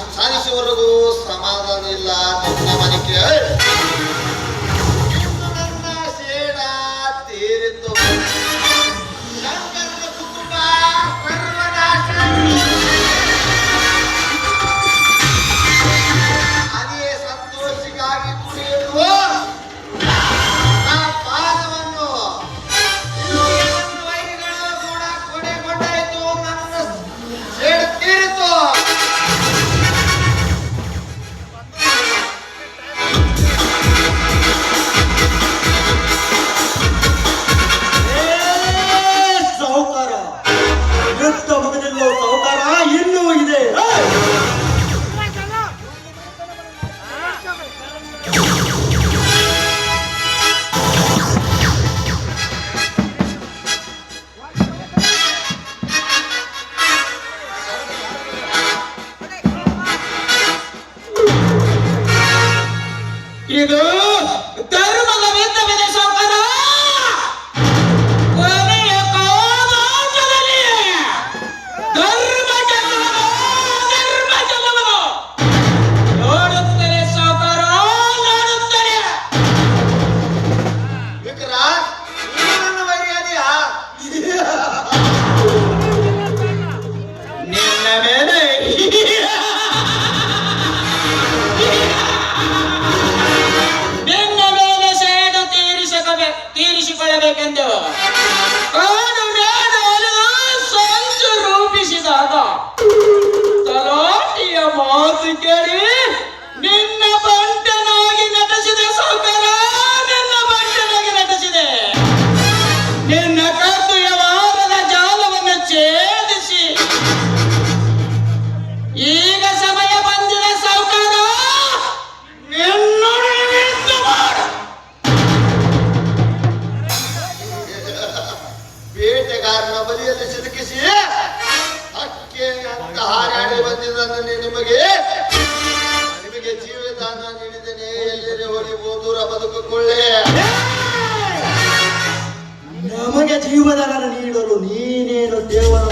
ಸಾಧಿಸುವವರೆಗೂ ಸಮಾಧಾನ ಇಲ್ಲ ನಿನ್ನ ಮನೆಗೆ ನನ್ನ ಸೇಡ ತೀರಿತು ಶಂಕರನ ಕುಟುಂಬ ಸರ್ವನಾಶ ಅದೇ ಸಂತೋಷಕ್ಕಾಗಿ ಕುಡಿಯುವ ಪಾದವನ್ನು ವೈರಿಗಳು ಕೂಡ ಕೊನೆಗೊಂಡಾಯಿತು ನನ್ನ ಸೇಡ ತೀರಿತು ಇದು ಧರ್ಮದ ವಿರುದ್ಧವಿದೆ ಸೌಕರ್ಯ ಕೊನೆಯ ಕಾಲದಲ್ಲಿ ಧರ್ಮ ಗೆಲ್ಲುವುದು ನೋಡುತ್ತೇನೆ ಸೌಕರ್ಯ ನೋಡುತ್ತೇನೆ ವಿಕ್ರಾಂತ್ ನನ್ನ ಮರ್ಯಾದೆಯಾ ನಿನ್ನ ಮೇಲೆ ತೀರಿಸಿಕೊಳ್ಳಬೇಕೆಂದು ಕಾಡು ನಾಡು ಸಂಚು ರೂಪಿಸಿದಾಗ ತಲಾಟಿಯ ಮಾತು ಕೇಳಿ ನಿನ್ನ ಬಂಟನಾಗಿ ನಟಿಸಿದೆ ಸೌಕರ್ಯ ನಿನ್ನ ಬಂಟನಾಗಿ ನಟಿಸಿದೆ ನಿನ್ನ ಕರ್ತವ್ಯವಾದ ಜಾಲವನ್ನು ಛೇದಿಸಿ ಈಗ ಸಮಯ ಬಂದಿದೆ ಸೌಕರ್ಯ ಬೇಟೆಗಾರನ ಬಲಿಯಲ್ಲಿ ಸಿಲುಕಿಸಿ ಹಕ್ಕೆ ಅಂತ ಹಾರಾಡಿ ಬಂದಿದ್ದನ್ನು ನಿಮಗೆ ಜೀವದಾನ ನೀಡಿದ್ದೇನೆ ಎಲ್ಲರೇ ಹೋಗಿ ದೂರ ಬದುಕಿಕೊಳ್ಳೆ ನಮಗೆ ಜೀವದಾನ ನೀಡಲು ನೀನೇನು ದೇವರ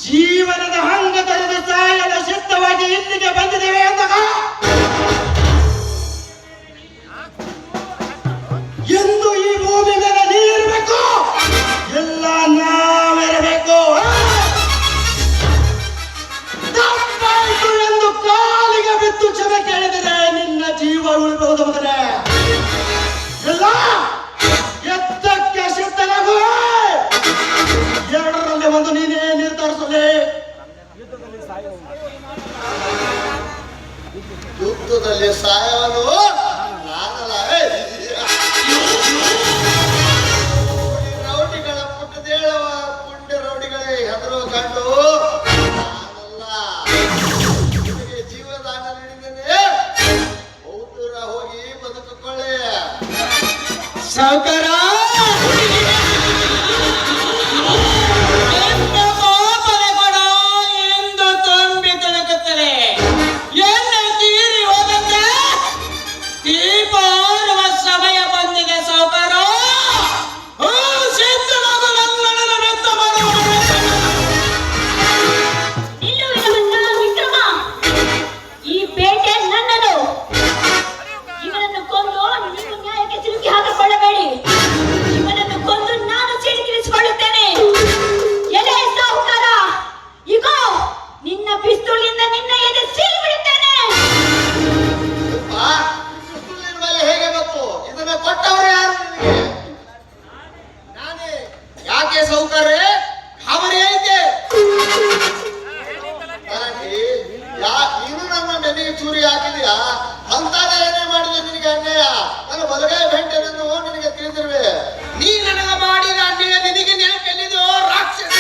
ಜೀವನದ ಹಂಗ ತರದ ಸಾಯಲು ಸಿದ್ಧವಾಗಿ ಇಲ್ಲಿಗೆ ಬಂದಿದ್ದೇವೆ ಅಂದಾಗ ಎಂದು ಈ ಭೂಮಿ ಮೇಲೆ ನೀರಬೇಕು ಎಲ್ಲ ನಾವಿರಬೇಕು ತಪ್ಪಾಯಿತು ಎಂದು ಕಾಲಿಗೆ ಬಿದ್ದು ಕ್ಷಮೆ ಕೇಳಿದರೆ ನಿನ್ನ ಜೀವ ಉಳಿಬಹುದು ಮಗನೇ ಎಲ್ಲ ಎತ್ತಕ್ಕೆ ಸಿದ್ಧನಾಗು ಎರಡರಲ್ಲಿ ಒಂದು ನೀನೇ ನಿರ್ಧರಿಸಲಿ ಯುದ್ಧದಲ್ಲಿ ಸಾಯವನು ನಾನಲ್ಲ ರೌಡಿಗಳ ಪುಟ್ಟದೇಳುವ ಪುಂಡ ರೌಡಿಗಳೇ ಹೆದರು ಕಂಡು ನಾನಲ್ಲ ನಿಮಗೆ ಜೀವದಾನ ನೀಡಿದ್ದೇನೆ ದೂರ ಹೋಗಿ ಬದುಕಿಕೊಳ್ಳಿ ಸೌಕರ್ಯ ಎಂದು ತುಂಬಿ ತುಳುಕುತ್ತದೆ ಎನ್ನ ತೀರಿ ಹೋದಂತೆ ದೀಪ ಆರುವ ಸಮಯ ಬಂದಿದೆ ಸೌಕರ್ಯ ಸೌಕರ್ಯ ಅವರೇ ಐತೆ ನೀನು ನನ್ನ ಬೆನ್ನಿಗೆ ಚೂರಿ ಹಾಕಿದೀಯಾ ಅಂತಾದ ಏನೇ ಮಾಡಿದೆ ನಿನಗೆ ಅನ್ಯಾಯ ನನ್ನ ಬಲಗೈ ಬೆಂಟೆನನ್ನು ನಿನಗೆ ತಿಳಿದಿರುವೆ ನೀ ನನಗ ಮಾಡಿದ ಅನ್ಯಾಯ ನಿನಗೆ ನೆನಪೆಲ್ಲಿದೋ ರಾಕ್ಷಸ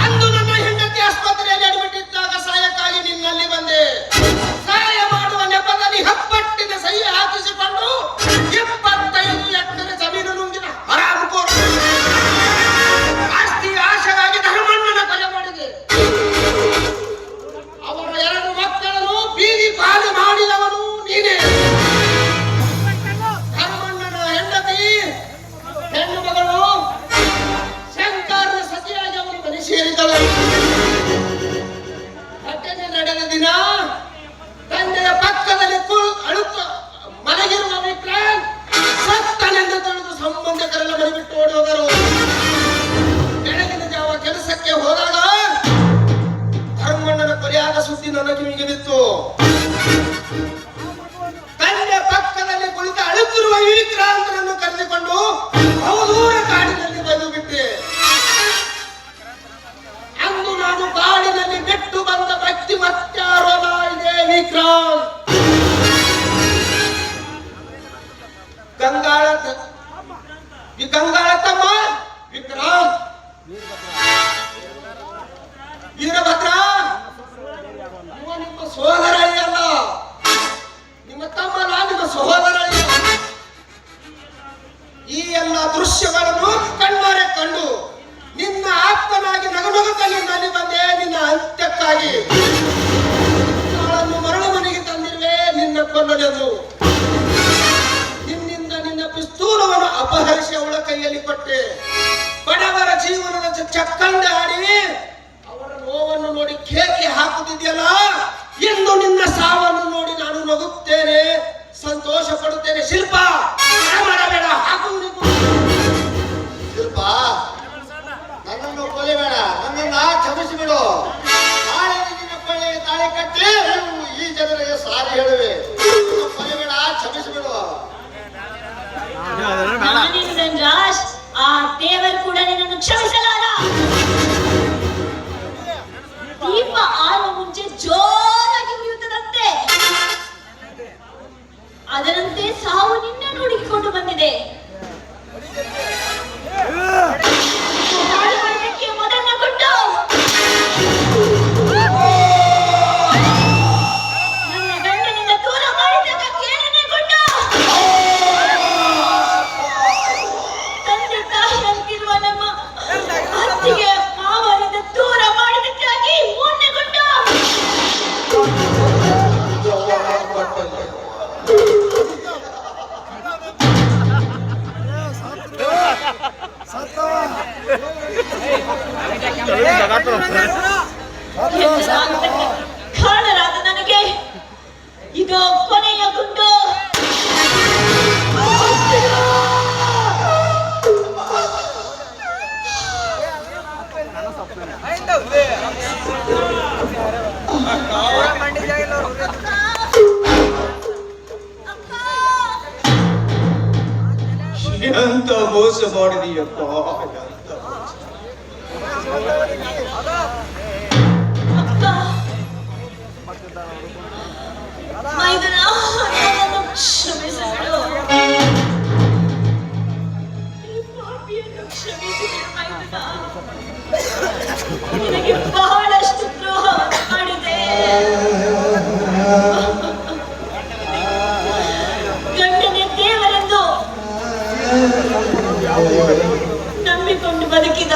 ಅಂದು ನನ್ನ ಹೆಂಡತಿ ಆಸ್ಪತ್ರೆಯಲ್ಲಿ ಅಡ್ಮಿಟ್ಟಿದ್ದಾಗ ಸಹಾಯಕ್ಕಾಗಿ ನಿನ್ನಲ್ಲಿ ಬಂದೆ ಸಹಾಯ ಮಾಡುವ ನೆಪದಲ್ಲಿ ಹಪ್ಪಟ್ಟಿದ ಸಹಿ ಹಾಕಿಸಿಕೊಂಡು 25 ಎಕರೆ ಜಮೀನು ನುಂಗಿನ ಹರಾಮುಕೋರ ಈ ವಿಕ್ರಾಂತನನ್ನು ಕರೆದುಕೊಂಡು ಬಹುದೂರ ಕಾಡಿನಲ್ಲಿ ಬಂದು ಬಿಟ್ಟೆ. ಅಂದು ನಾನು ಕಾಡಿನಲ್ಲಿ ಬಿಟ್ಟು ಬಂದ ವ್ಯಕ್ತಿ ಮತ್ತಾರೋ ಇದೆ ವಿಕ್ರಾಂತ್. ಗಂಗಾಳ ತಮ್ಮ ವಿಕ್ರಾಂತ್. ವೀರಭದ್ರ ಇವ ನಿಮ್ಮ ಸಹೋದರ ಅಲ್ಲ, ನಿಮ್ಮ ತಮ್ಮನ ನಿಮ್ಮ ಸಹೋದರ. ಈ ಎಲ್ಲ ದೃಶ್ಯಗಳನ್ನು ಕಣ್ಣಾರೆ ಕಂಡು ನಿನ್ನ ಆತ್ಮನಾಗಿ ನಗುನಗುತ್ತಲ್ಲಿ ನಾನು ಬಂದೆ ನಿನ್ನ ಅಂತ್ಯಕ್ಕಾಗಿ. ಅವಳನ್ನು ಮರಳು ಮನೆಗೆ ತಂದಿರುವೆ ನಿನ್ನ ಕೊಲ್ಲಲೆಂದು. ನಿನ್ನಿಂದ ನಿನ್ನ ಪಿಸ್ತೂಲವನ್ನು ಅಪಹರಿಸಿ ಅವಳ ಕೈಯಲ್ಲಿ ಕೊಟ್ಟೆ. ಬಡವರ ಜೀವನದ ಚಕ್ಕಂದ ಆಡಿ ಅವರ ನೋವನ್ನು ನೋಡಿ ಕೇಕೆ ಹಾಕುತ್ತಿದೆಯಲ್ಲ, ಎಂದು ನಿನ್ನ ಸಾವನ್ನು ನೋಡಿ ನಾನು ನಗುತ್ತೇನೆ, ಸಂತೋಷ ಪಡುತ್ತೇನೆ. ಶಿಲ್ಪ ಮಾಡಬೇಡ, ಹಾಕುವುದು. ಶಿಲ್ಪ, ನನ್ನನ್ನು ಕೊಲೆಬೇಡ, ನನ್ನನ್ನ ಕ್ಷಮಿಸಿಬಿಡು. ನಾಳೆ ನಿನ್ನ ಕೊಳ್ಳೆಗೆ ತಾಳಿ ಕಟ್ಟಿ ನೀವು ಈ ಜನರಿಗೆ ಸಾರಿ ಹೇಳುವೆ. ಕೊಲೆಬೇಡ, ಕ್ಷಮಿಸಿಬಿಡು. ನಾನೇನು ಧನರಾಜ್, ಆ ದೇವರು ಕೂಡ ನಿನ್ನನ್ನು ಕ್ಷಮಿಸಲಾರ. ದೀಪ ಆರುವ ಮುಂಚೆ ಜೋರಾಗಿ ಉರಿಯುತ್ತದಂತೆ, ಅದರಂತೆ ಸಾವು ನಿನ್ನನ್ನು ಹುಡುಕಿಕೊಂಡು ಬಂದಿದೆ. ಮೊದಲನ ಗುಂಡು ನನ್ನ ಗಂಡನಿಂದ ದೂರ ಮಾಡಿದ್ದಕ್ಕೆ ಏನನ್ನೇ ಗುಂಡು. ತಂದೆ ತಾಯಿ ಅಂತಿರುವ ನಮ್ಮ ಅತ್ತಿಗೆ ಮಾವನಿಂದ ದೂರ ಮಾಡಿದ್ದಕ್ಕಾಗಿ ಮೂರನೇ ಗುಂಡು. ಕಾಣರಾದ ನನಗೆ ಇದು ಕೊನೆಯ ಗುಂಡು. ಎಂತ ಮೋಸ ಮಾಡಿದೀಯಪ್ಪ. ನನ್ನನ್ನು ಕ್ಷಮಿಸಿಬಿಡು. ಈ ಪಾಪಿಯನ್ನು ಕ್ಷಮಿಸಿಬಿಡು ಮೈದನ. ನಿನಗೆ ಬಹಳಷ್ಟು ದ್ರೋಹ ಮಾಡಿದೆ. ಗಂಡನೇ ದೇವರೆಂದು ನಂಬಿಕೊಂಡು ಬದುಕಿದ,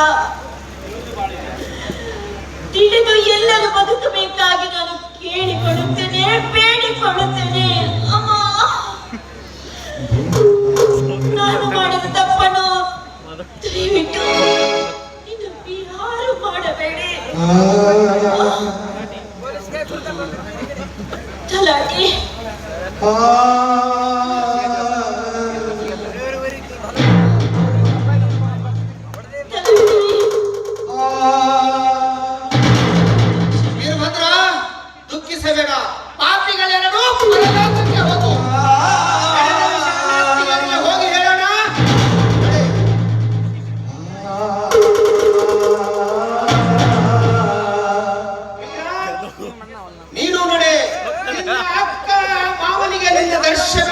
ತಿಳಿದು ಎಲ್ಲರೂ ಬದುಕಬೇಕಾಗಿ ನಾನು ಕೇಳಿಕೊಳ್ಳುತ್ತೇನೆ, ಬೇಡಿಕೊಳ್ಳುತ್ತೇನೆ. ಅಮ್ಮ, ನಾನು ಮಾಡಿದ ತಪ್ಪನ್ನು ದಯವಿಟ್ಟು ಇನ್ನು ಯಾರು ಮಾಡಬೇಡಿ. ತಲಾಟಿ ವೀರಭದ್ರ, ದುಃಖಿಸಬೇಡ. ಪಾಪಿಗಳೆರಡೂ ಪರಲೋಕಕ್ಕೆ ಹೋಗು. ಹೋಗಿ ಹೇಳೋಣ. ನೀನು ನಡೆ. ನಿನ್ನ ಅಕ್ಕ ಮಾವನಿಗೆ ನಿನ್ನ ದರ್ಶನ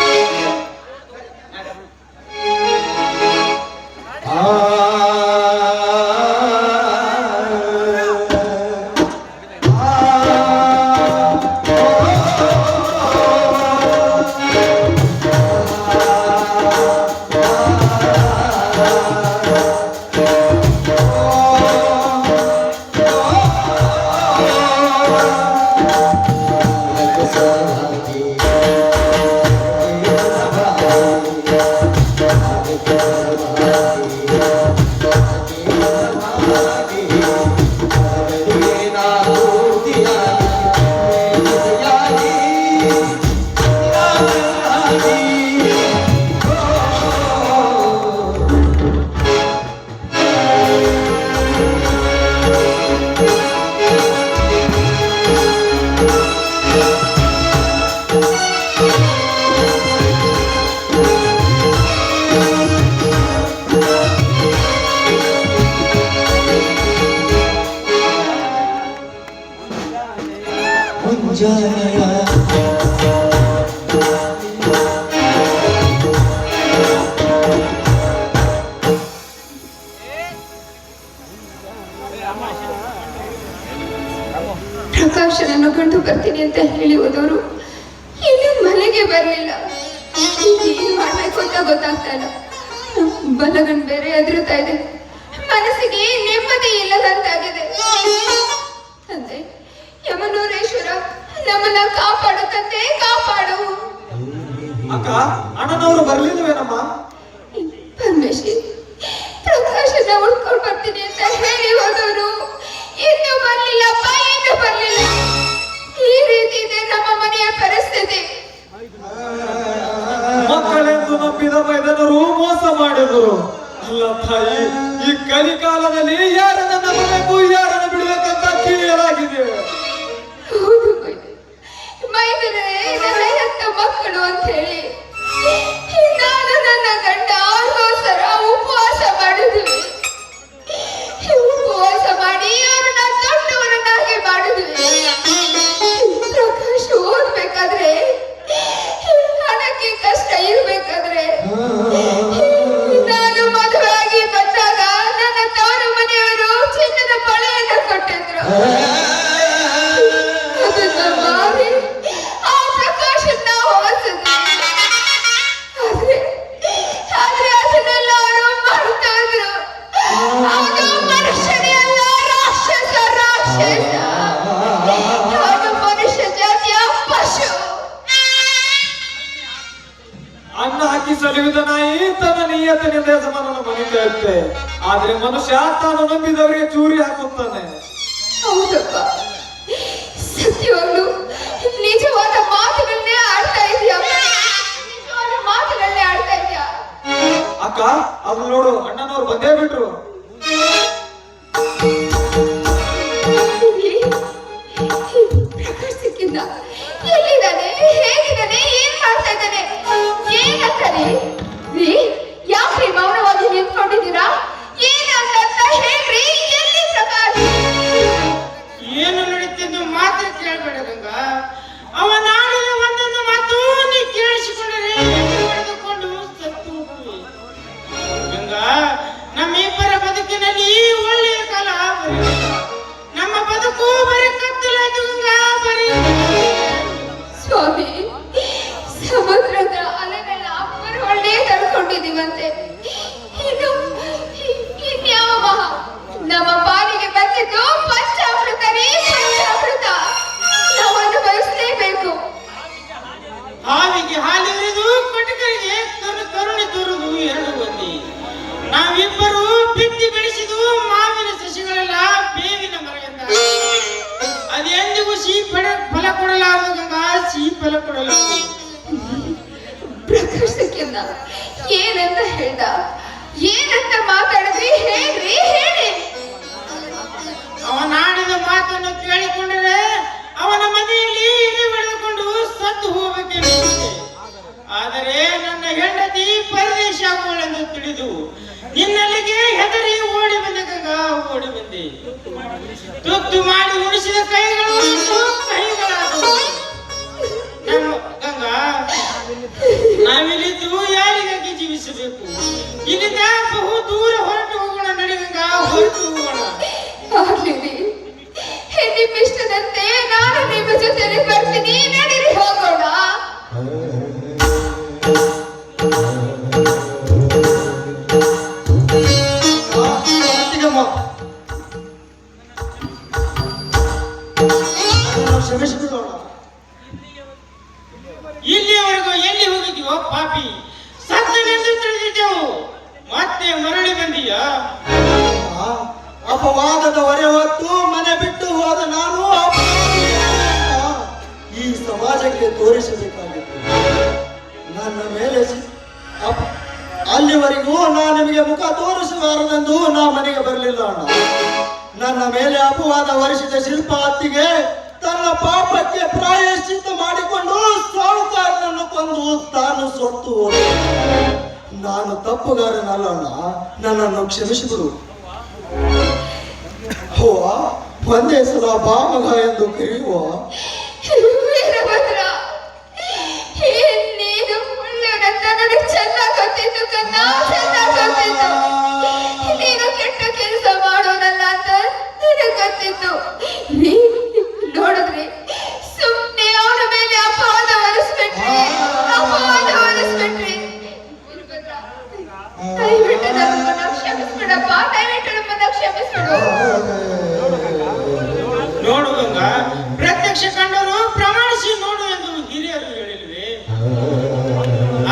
ಜಾನಯ ಪ್ರಕಾಶನನ್ನು ಕಂಡು ಬರ್ತೀನಿ ಅಂತ ಹೇಳಿ ಹೋದವರು ಇನ್ನು ಮನೆಗೆ ಬರಲಿಲ್ಲ. ಏನ್ ಮಾಡ್ಬೇಕು ಅಂತ ಗೊತ್ತಾಗ್ತಾ ಇಲ್ಲ. ಬಲಗಣ್ ಬೇರೆ ಎದುರುತ್ತಾ ಇದೆ. ಮನಸ್ಸಿಗೆ ನೆಮ್ಮದಿ ಇಲ್ಲದಂತಾಗಿದೆ. ತಂದೆ ಯಮನೂರೇಶ್ವರ, ನಮ್ಮನ್ನ ಕಾಪಾಡು ತಂದೆ, ಕಾಪಾಡು. ಅಕ್ಕ, ಅಣ್ಣನವರು ಬರ್ಲಿಲ್ವೇನಮ್ಮ? ಪರಮೇಶಿ, ಪ್ರಕಾಶನ ಉಳ್ಕೊಂಡು ಬರ್ತೀನಿ ಅಂತ ಹೇಳಿ ಹೋದವರು ಇನ್ನೂ ಬರ್ಲಿಲ್ಲಪ್ಪ, ಇನ್ನೂ ಬರ್ಲಿಲ್ಲ. ಈ ರೀತಿ ಇದೆ ನಮ್ಮ ಮನೆಯ ಪರಿಸ್ಥಿತಿ. ಮಕ್ಕಳೆಂದು ನಂಬಿದ ಮೈದನರು ಮೋಸ ಮಾಡಿದರು. ಅಲ್ಲ ತಾಯಿ, ಈ ಕಲಿಕಾಲದಲ್ಲಿ ಯಾರನ್ನ ನಂಬಬೇಕು, ಯಾರನ್ನ ಬಿಡಬೇಕಂತ ತಿಳಿಯಲಾಗಿದೆ. ಹೌದು ಮೈದನೇ ನನ್ನ ಹೆತ್ತ ಮಕ್ಕಳು ಅಂತ ಹೇಳಿ ನಾನು ನನ್ನ ಗಂಡ ಅವ್ರಿಗೋಸ್ಕರ ಉಪವಾಸ ಮಾಡಿದ್ವಿ. ಉಪವಾಸ ಮಾಡಿ ಅವ್ರನ್ನ ದೊಡ್ಡವರನ್ನಾಗಿ ಮಾಡಿದ್ವಿ. ಪ್ರಕಾಶ್ ಓದ್ಬೇಕಾದ್ರೆ, ಹಣಕ್ಕೆ ಕಷ್ಟ ಇರ್ಬೇಕಾದ್ರೆ, ನಾನು ಮದುವೆ ಆಗಿ ಬಂದಾಗ ನನ್ನ ತವರು ಮನೆಯವರು ಚಿನ್ನದ ಬಳೆಯನ್ನು ಕೊಟ್ಟಿದ್ರು. ಅದನ್ನ ಮಾರಿ ಆ ಪ್ರಕಾಶನ್ನ ಓದಿಸಿದ್ರು. ಆದ್ರೆ ಅದನ್ನೆಲ್ಲ ಅವರು ಮಾಡ್ತಾ ಇದ್ರು. ಅವನು ಮನುಷ್ಯನೇ ಅಲ್ಲ, ರಾಕ್ಷಸ, ರಾಕ್ಷಸ. ಅವನು ಮನುಷ್ಯ ಜಾತಿಯ ಪಶು. ಅನ್ನ ಹಾಕಿ ಸಲುವಿದ ನಾಯಿ ತನ್ನ ನಿಯತ್ತಿನಿಂದ ಯಜಮಾನನ ಮನಿತಾ ಇರುತ್ತೆ. ಆದ್ರೆ ಮನುಷ್ಯ ತಾನು ನಂಬಿದವರಿಗೆ ಚೂರಿ ಹಾಕುತ್ತಾನೆ. ಹೌದಪ್ಪ, ಸತ್ಯವಾಗ್ಲು ನಿಜವಾದ ಮಾತುಗಳನ್ನೇ ಆಡ್ತಾ ಇದೆಯಾ? ನಿಜವಾದ ಮಾತುಗಳನ್ನೇ ಆಡ್ತಾ ಇದೆಯಾ? ಅಕ್ಕ, ಅದು ನೋಡು, ಅಣ್ಣನವ್ರು ಬಂದೇ ಬಿಟ್ರು. ಪ್ರಕಾಶ್ ಸಿಕ್ಕಿದ್ದ? ಎಲ್ಲಿದ್ದಾನೆ? ಹೇಗಿದ್ದಾನೆ? ಏನ್ ಮಾಡ್ತಾ ಇದ್ದಾನೆ? ಏನಂತಾನೆ? ರೀ, ಯಾಕ್ರಿ ಮೌನವಾಗಿ ನಿಂತ್ಕೊಂಡಿದ್ದೀರಾ? ಏನಂತ ಹೇಳ್ರಿ. ಎಲ್ಲಿ ಪ್ರಕಾಶ್? ಏನು ನಡೀತಿದ್ದು ಮಾತ್ರ ಕೇಳಬೇಡ ಗಂಗಾ. ಅವ ನಾಡಿದ ಒಂದೊಂದು ಮಾತು ನೀ ಕೇಳಿಸಿಕೊಂಡರೆ ಪಡೆದುಕೊಂಡು ಸತ್ತು ಹೋಗುವೆ. ಗಂಗಾ, ನಮ್ಮಿಬ್ಬರ ಬದುಕಿನಲ್ಲಿ ಒಳ್ಳೆಯ ಕಾಲ ಬರಲಿಲ್ಲ. ನಮ್ಮ ಬದುಕು ಬರೀ ಕತ್ತಲಾಯ್ತು ಗಂಗಾ, ಬರೀ. ಸ್ವಾಮಿ, ಸಮುದ್ರದ ಅಲೆಗಳ ಒಳ್ಳೆ ತಡ್ಕೊಂಡಿದೀವಂತೆ. ಇನ್ನು ಇನ್ಯಾವ ಮಹಾ ನಮ್ಮ ಪಾಲಿಗೆ ಬಂದಿದ್ದು ಪಂಚಾಮೃತ ರೀ, ಪಂಚಾಮೃತ. ನಾವು ಅನುಭವಿಸಲೇಬೇಕು. ಹಾವಿಗೆ ಹಾಲಿರುವುದು, ಕಟಕರಿಗೆ ಕರುಣೆ ತೋರುವುದು ಎರಡು ಒಂದೇ. ನಾವಿಬ್ಬರು ಬಿತ್ತಿ ಬೆಳೆಸಿದು ಮಾವಿನ ಸಸಿಗಳೆಲ್ಲ ಬೇವಿನ ಮರ ಎಂದ. ಅದೆಂದಿಗೂ ಫಲ ಕೊಡಲಾರದು ಗಂಗಾ, ಫಲ ಕೊಡಲಾರದು. ಪ್ರಕಾಶಕ್ಕಿಂತ ಏನಂತ ಹೇಳ್ದ? ಏನಂತ ಮಾತಾಡಿದ್ರಿ? ಹೇಳ್ರಿ, ಹೇಳಿ. ಅವನಾಡಿದ ಮಾತನ್ನು ಕೇಳಿಕೊಂಡರೆ ಅವನ ಮನೆಯಲ್ಲಿ ಇಲಿ ಬೆಳೆದುಕೊಂಡು ಸತ್ತು ಹೋಗಬೇಕೆನ್ನುತ್ತೆ. ಆದರೆ ನನ್ನ ಹೆಂಡತಿ ಪರದೇಶ ಆಗುವಳೆಂದು ತಿಳಿದು ನಿನ್ನಲ್ಲಿಗೆ ಹೆದರಿ ಓಡಿ ಬಂದೆ ಗಂಗಾ, ಓಡಿ ಬಂದೆ. ತುತ್ತು ಮಾಡಿ ಉಣಿಸಿದ ಕೈಗಳು ಕೈಗಳಾದವು. ಗಂಗಾ, ನಾವಿಲ್ಲಿದ್ದು ಯಾರಿಗಾಗಿ ಜೀವಿಸಬೇಕು? ಇಲ್ಲಿಂದ ಬಹು ದೂರ ಹೊರಟು ಹೋಗೋಣ. ನಡಿ ಗಂಗಾ, ಹೊರಟು ಹೋಗೋಣ. ಆಗ್ಲಿ, ನಿಮ್ಮಿಷ್ಟದಂತೆ ನಾನು ನಿಮ್ಮ ಜೊತೆಲಿ ಬರ್ತೀನಿ. ನಡೀರಿ, ಹೋಗೋಣ. ಕ್ಷಮಿಸಿಬಿಡೋಣ. ಇಲ್ಲಿಯವರೆಗೂ ಎಲ್ಲಿ ಹೋಗಿದ್ಯೋ ಪಾಪಿ? ಸತ್ತನೆಂದು ತಿಳಿದಿದ್ದೆವು, ಮತ್ತೆ ಮರಳಿ ಬಂದೀಯಾ? ಅಪವಾದದ ಹೊರೆ ಹೊತ್ತು ಮನೆ ಬಿಟ್ಟು ಹೋದ ನಾನು ಈ ಸಮಾಜಕ್ಕೆ ತೋರಿಸಬೇಕಾಗಿತ್ತು. ನನ್ನ ಮೇಲೆ ಅಲ್ಲಿವರೆಗೂ ನಾನು ನಿಮಗೆ ಮುಖ ತೋರಿಸಬಾರದೆಂದು ನಾ ಮನೆಗೆ ಬರಲಿಲ್ಲ ಅಣ್ಣ. ನನ್ನ ಮೇಲೆ ಅಪವಾದ ಹೊರಿಸಿದ ಶಿಲ್ಪ ಅತ್ತಿಗೆ ತನ್ನ ಪಾಪಕ್ಕೆ ಪ್ರಾಯಶ್ಚಿತ್ತ ಮಾಡಿಕೊಂಡು ಸಾಹುಕಾರನನ್ನು ಕೊಂದು ತಾನು ಸೊತ್ತು ಹೋದ. ನಾನು ತಪ್ಪುಗಾರನಲ್ಲ ಅಣ್ಣ, ನನ್ನನ್ನು ಕ್ಷಮಿಸಿಬಿಡು. ಹೋ, ಒಂದೇ ಸಲ ಬಾಮಗ ಎಂದು ಕರೆಯುವ ಮಾಡಬೇಕು. ನೋಡು ಗಂಗಾ, ಪ್ರತ್ಯಕ್ಷ ಕಂಡರು ಪ್ರಮಾಣಿಸಿ ನೋಡು ಎಂದು ಹಿರಿಯರು ಹೇಳಿಲ್ವೇ?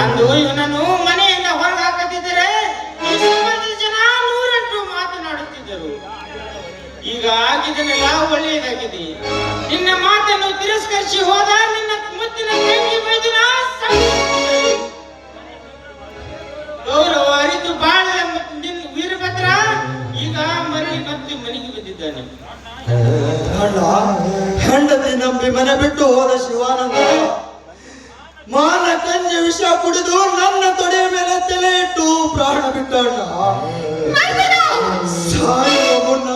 ಅಂದು ಇವನನ್ನು ಮನೆಯಿಂದ ಹೊರಗೆ ಹಾಕದಿದ್ದರೆ ಈ ಸಮಾಜದ ಜನ 108 ಮಾತನಾಡುತ್ತಿದ್ದರು. ಈಗ ಆಗಿದನೆಲ್ಲ ಒಳ್ಳೆಯದಾಗಿದೆ. ನಿನ್ನ ಮಾತನ್ನು ತಿರಸ್ಕರಿಸಿ ಹೋದ ನಿನ್ನ ಮುತ್ತಿನ ತಂಗಿ ಮೈದುನ ಗೌರವ ಅರಿತು ಬಾಳಿದ ನಿನ್ನ ವೀರಭದ್ರ ಈಗ ಮರಳಿ ಮತ್ತೆ ಮನೆಗೆ ಬಿದ್ದಿದ್ದಾನೆ. ಅಣ್ಣ, ಹೆಂಡತಿ ನಂಬಿ ಮನೆ ಬಿಟ್ಟು ಹೋದ ಶಿವಾನಂದ ಮಾನ ಕಂಜಿ ವಿಷ ಕುಡಿದು ನನ್ನ ತೊಡೆಯ ಮೇಲೆ ತಲೆ ಇಟ್ಟು ಪ್ರಾಣ ಬಿಟ್ಟಣ್ಣ. ಸಾಯುವ ಮುನ್ನ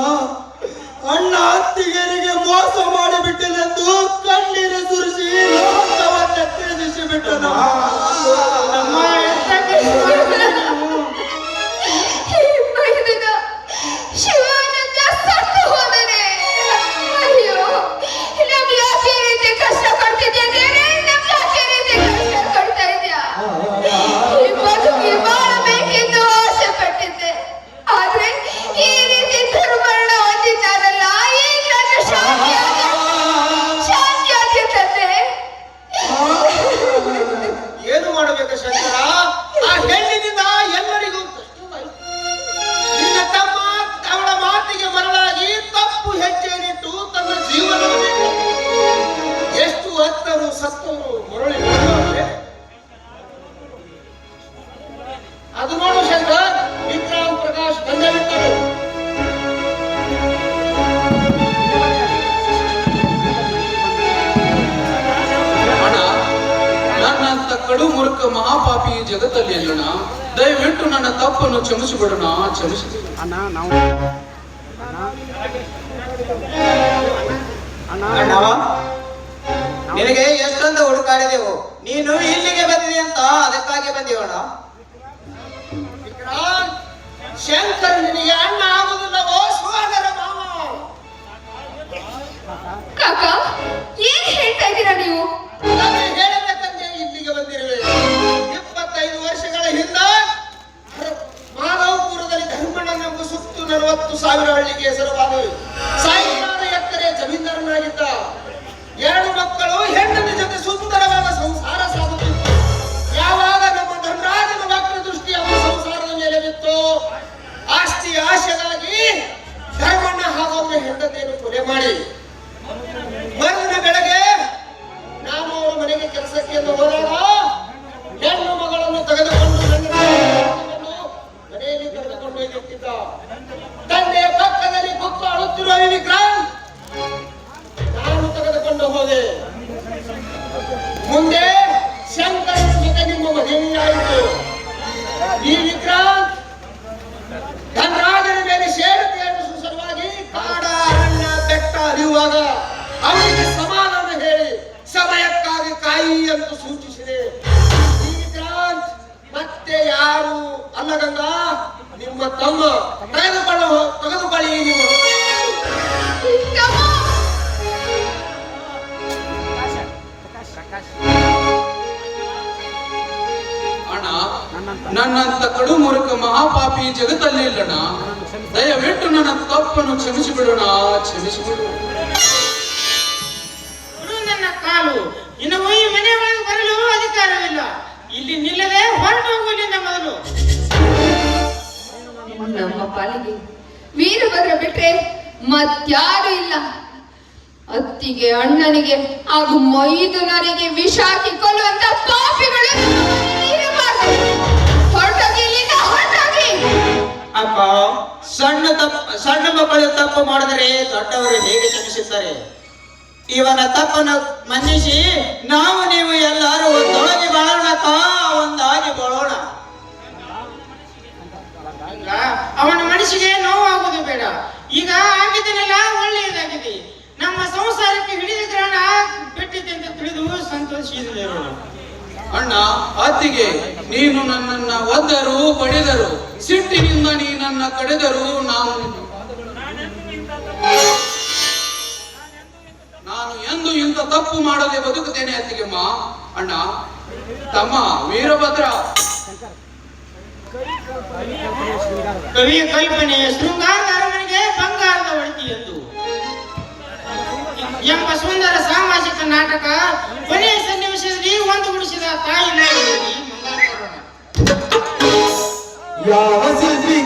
ಅಣ್ಣ ಅತ್ತಿಗೆರಿಗೆ ಮೋಸ ಮಾಡಿಬಿಟ್ಟನೆಂದು ಕಣ್ಣೀರು ಸುರಿಸಿ ಲೋಕವನ್ನೇ ತಿಳಿಸಿ ಬಿಟ್ಟನ. ನಮ್ಮ ಎಂತ ಕೆಲಸ ಮಾಡಿದೆ ನೀನು? ಈ ಮೈದುನ ಶಿವಾನಂದ ಸತ್ತು ಹೋದನೆ. ಅಯ್ಯೋ, ನಮ್ಗೆ ಯಾಕೆ ಈ ರೀತಿ ಕಷ್ಟ ಕೊಡ್ತಿದ್ಯಾ ದೇವ್ರೇ? ನಮ್ಗೆ ಯಾಕೆ ಈ ರೀತಿ ಕಷ್ಟ ಕೊಡ್ತಾ ಇದ್ಯಾ? ಈ ಬದುಕಿ ಬಾಳಬೇಕೆಂದು ಆಸೆ ಪಟ್ಟಿದ್ದೆ, ಆದ್ರೆ ಈ ರೀತಿ ದುರ್ಮರಣ ಹೊಂದಿದ್ದಾರಲ್ಲ, ಈಗ ನನ್ನ ಶಾಂತಿ ಆಗಿರ್ತದೆ. ಏನು ಮಾಡಬೇಕು ಶಂಕರ? ಆ ಹೆಣ್ಣಿನಿಂದ ಎಲ್ಲರಿಗೂ ಕಷ್ಟವಾಯಿತು. ನಿನ್ನ ತಮ್ಮ ಅವಳ ಮಾತಿಗೆ ಮರಳಾಗಿ ತಪ್ಪು ಹೆಜ್ಜೆಯನ್ನಿಟ್ಟು ತನ್ನ ಜೀವನವನ್ನೇ ಎಷ್ಟು ಹತ್ತರು ಸತ್ತವರು ಮರಳಿ ಬರುತ್ತಾರೆ. ಅದು ನೋಡು ಶಂಕರ್, ವಿಕ್ರಾಂತ್ ಪ್ರಕಾಶ್ ಬಂದೇ ಬಿಟ್ಟರು. ಅಣ್ಣ, ನನ್ನಂತ ಕಡು ಮೂರ್ಖ ಮಹಾಪಾಪಿ ಈ ಜಗತ್ತಲ್ಲಿ ಅಲ್ಲಣ್ಣ. ದಯವಿಟ್ಟು ನನ್ನ ತಪ್ಪನ್ನು ಕ್ಷಮಿಸಿಬಿಡೋಣ, ಕ್ಷಮಿಸಿ. ಅಣ್ಣ, ನಿನಗೆ ಎಷ್ಟೊಂದು ಹುಡುಕಾಡಿದೆವು, ನೀನು ಇಲ್ಲಿಗೆ ಬಂದಿದೆ ಅಂತ ಅದಕ್ಕಾಗಿ ಬಂದೀವಣ್ಣ. ವಿಕ್ರಾಂತ್, ಶಂಕರ್ ನಿನಗೆ ಅಣ್ಣ ಆಗುವುದಿಲ್ಲವೋ ಸೋದರ ಮಾವ? ಕಾಕ, ಏನ್ ಹೇಳ್ತಾ ಇದ್ದೀರಾ ನೀವು? ನಾನು ಹೇಳಬೇಕಂತೆ ಇಲ್ಲಿಗೆ ಬಂದಿರುವೆ. 25 ವರ್ಷಗಳ ಹಿಂದ ಮಾಧವಪುರದಲ್ಲಿ ಧರ್ಮಣ್ಣನೆಂಬ ಸುತ್ತು 40,000 ಹಳ್ಳಿಗೆ ಹೆಸರುವಾದವು. ಸಾವಿರಾರು ಎಕರೆ ಜಮೀನ್ದಾರನಾಗಿದ್ದ. 2 ಮಕ್ಕಳು ಹೆಂಡತಿ ಜೊತೆ ಸುಂದರವಾದ ಸಂಸಾರ ಸಾಗುತ್ತಿತ್ತು. ಯಾವಾಗ ನಮ್ಮ ಧನರಾಜನ ವಕ್ರ ದೃಷ್ಟಿ ಅವರ ಸಂಸಾರದ ಮೇಲೆ ಬಿತ್ತು, ಆಸ್ತಿ ಆಶೆಗಾಗಿ ಧರ್ಮಣ್ಣ ಹಾಗೂ ಅವನ ಹೆಂಡತಿಯನ್ನು ಕೊಲೆ ಮಾಡಿ ಮರುದಿನ ಬೆಳಗ್ಗೆ ನಾನು ಅವರ ಮನೆಗೆ ಕೆಲಸಕ್ಕೆ ಎಂದು ಹೋದಾಗ ಹೆಣ್ಣು ಮಗಳನ್ನು ತೆಗೆದುಕೊಂಡು ಮನೆಯಲ್ಲಿ ಕರೆದುಕೊಂಡು ಹೋಗಿಟ್ಟಿದ್ದ. ತಂದೆಯ ಪಕ್ಕದಲ್ಲಿ ಕುತ್ತು ಅಳುತ್ತಿರುವ ಈ ವಿಕ್ರಾಂತ್ ನಾನು ತೆಗೆದುಕೊಂಡು ಹೋದೆ. ಮುಂದೆ ಶಂಕರನ ಜೊತೆ ನಿಮ್ಮ ಮದುವೆಯಾಯಿತು. ಈ ವಿಕ್ರಾಂತ್ ಧನರಾಜನ ಮೇಲೆ ಸೇರುತ್ತೆಯನ್ನು ಸಲುವಾಗಿ ಕಾಡ ಅರಣ್ಯ ಬೆಟ್ಟ ಅರಿಯುವಾಗ ಅವನಿಗೆ ಸಮಾಧಾನ ಹೇಳಿ ಸಮಯಕ್ಕಾಗಿ ಕಾಯಿ ಎಂದು ಸೂಚಿಸಿದೆ. ಈ ವಿಕ್ರಾಂತ್ ಮತ್ತೆ ಯಾರು ಅಲ್ಲ ಗಂಗಾ, ನಿಮ್ಮ ತಮ್ಮ. ತೆಗೆದುಕೊಳ್ಳಿ ನೀವು. ಅಣ್ಣ, ನನ್ನಂತ ಕಡು ಮೂರ್ಖ ಮಹಾಪಾಪಿ ಈ ಜಗತ್ತಲ್ಲಿ ಇಲ್ಲಣ್ಣ. ದಯವಿಟ್ಟು ನನ್ನ ತಪ್ಪನ್ನು ಕ್ಷಮಿಸಿಬಿಡೋಣ, ಕ್ಷಮಿಸಿಬಿಡು. ನನ್ನ ಕಾಲು ಇನ್ನು ಈ ಮನೆ ಒಳಗೆ ಬರಲು ಅಧಿಕಾರವಿಲ್ಲ. ಇಲ್ಲಿ ನಿಲ್ಲದೆ ಹೊರಟು ಹೋಗಲಿಲ್ಲ ಮೊದಲು. ನಮ್ಮ ಪಾಲಿಗೆ ವೀರಭದ್ರ ಬಿಟ್ರೆ ಮತ್ಯಾರು ಇಲ್ಲ. ಅತ್ತಿಗೆ, ಅಣ್ಣನಿಗೆ ಹಾಗೂ ಮೈದುನರಿಗೆ ವಿಷ ಹಾಕಿ ಕೊಲ್ಲುವಂತ ಪಾಪಿಗಳು ಹೊರಟೋಗಿ, ಇಲ್ಲಿಂದ ಹೊರಟೋಗಿ. ಅಪ್ಪ, ಸಣ್ಣ ಮಕ್ಕಳು ತಪ್ಪು ಮಾಡಿದರೆ ದೊಡ್ಡವರು ಹೇಗೆ ಕ್ಷಮಿಸುತ್ತಾರೆ? ಇವನ ತಪ್ಪನ್ನು ಮನ್ನಿಸಿ ನಾವು ನೀವು ಎಲ್ಲರೂ ಒಂದೊಳಗೆ ಬಾಳೋಣಕ್ಕ, ಒಂದಾಗಿ ಬಾಳೋಣ. ಅವನ ಮನಸ್ಸಿಗೆ ನೋವಾಗುವುದು ಬೇಡ. ಈಗ ಆಗಿದ್ದನೆಲ್ಲ ಒಳ್ಳೆಯದಾಗಿದೆ. ನಮ್ಮ ಸಂಸಾರಕ್ಕೆ ಹಿಡಿದ ಗ್ರಹಣ ಬಿಟ್ಟಿದೆ ಅಂತ ತಿಳಿದು ಸಂತೋಷಿಸಿದರು. ಅಣ್ಣ, ಅತ್ತಿಗೆ, ನೀನು ನನ್ನನ್ನ ಒದ್ದರು ಬಡಿದರು, ಸಿಟ್ಟಿನಿಂದ ನೀ ನನ್ನ ಕಡೆದರು, ನಾನು ಎಂದು ಇಂಥ ತಪ್ಪು ಮಾಡದೆ ಬದುಕುತ್ತೇನೆ ಅತ್ತಿಗೆಮ್ಮ. ಅಣ್ಣ, ತಮ್ಮ ವೀರಭದ್ರ. ಕವಿಯ ಕಲ್ಪನೆ ಶೃಂಗಾರದ ಅರಮನೆಗೆ ಭಂಗ ಎಂಬ ಸುಂದರ ಸಾಮಾಜಿಕ ನಾಟಕ ಕೊನೆಯ ಸನ್ನಿವೇಶದಲ್ಲಿ ಒಂದುಗೂಡಿಸಿದ ತಾಯಿ ನಾಯಿ ಯಾವ ಶಿಲ್ಪಿ